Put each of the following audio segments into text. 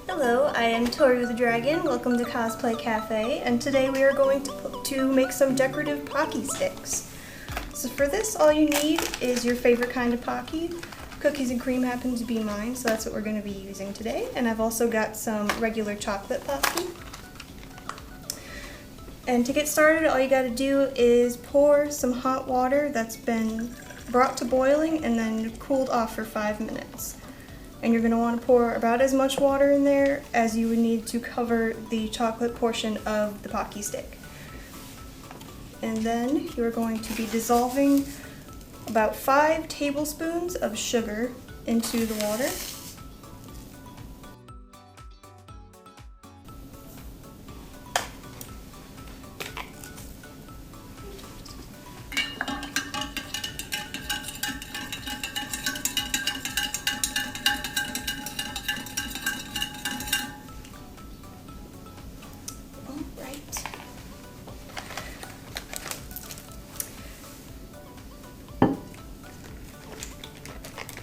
Hello, I am Tori the Dragon. Welcome to Cosplay Cafe, and today we are going to make some decorative Pocky sticks. So for this, all you need is your favorite kind of Pocky. Cookies and cream happen to be mine, so that's what we're going to be using today. And I've also got some regular chocolate Pocky. And to get started, all you got to do is pour some hot water that's been brought to boiling and then cooled off for 5 minutes. And you're going to want to pour about as much water in there as you would need to cover the chocolate portion of the Pocky stick. And then you're going to be dissolving about 5 tablespoons of sugar into the water.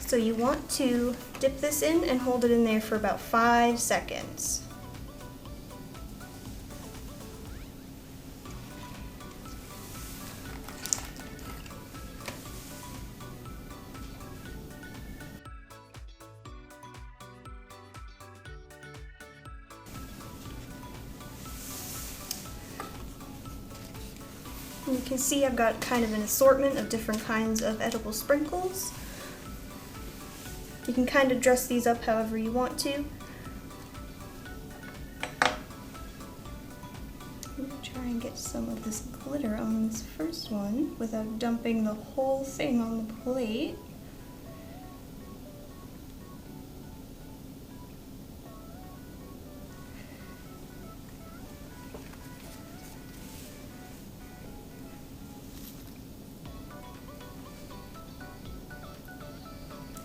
So you want to dip this in and hold it in there for about 5 seconds. And you can see I've got kind of an assortment of different kinds of edible sprinkles. You can kind of dress these up however you want to. I'm going to try and get some of this glitter on this first one without dumping the whole thing on the plate.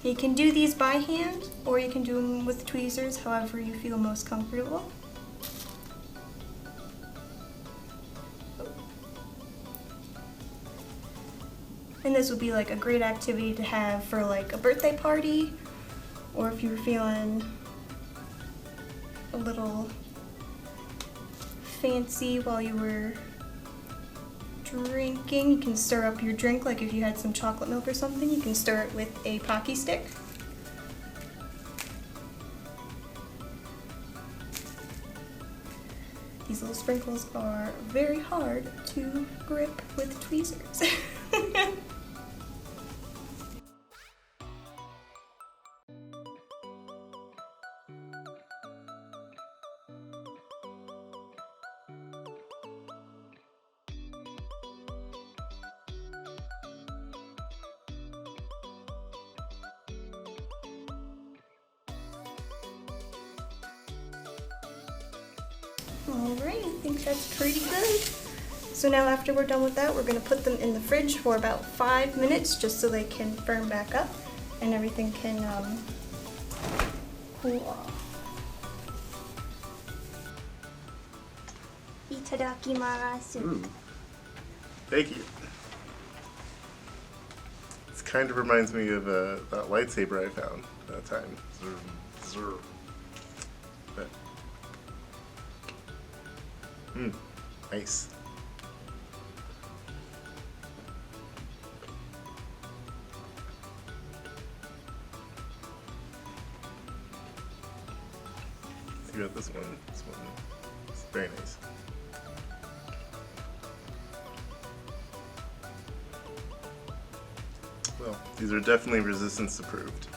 You can do these by hand, or you can do them with tweezers, however you feel most comfortable. And this would be like a great activity to have for like a birthday party, or if you were feeling a little fancy while you were drinking. You can stir up your drink, like if you had some chocolate milk or something, you can stir it with a Pocky stick. These little sprinkles are very hard to grip with tweezers. Alright, I think that's pretty good. So now after we're done with that, we're going to put them in the fridge for about 5 minutes just so they can firm back up and everything can cool off. Itadakimasu. Thank you. This kind of reminds me of that lightsaber I found that time. But, nice. See about this one. This one is very nice. Well, these are definitely resistance approved.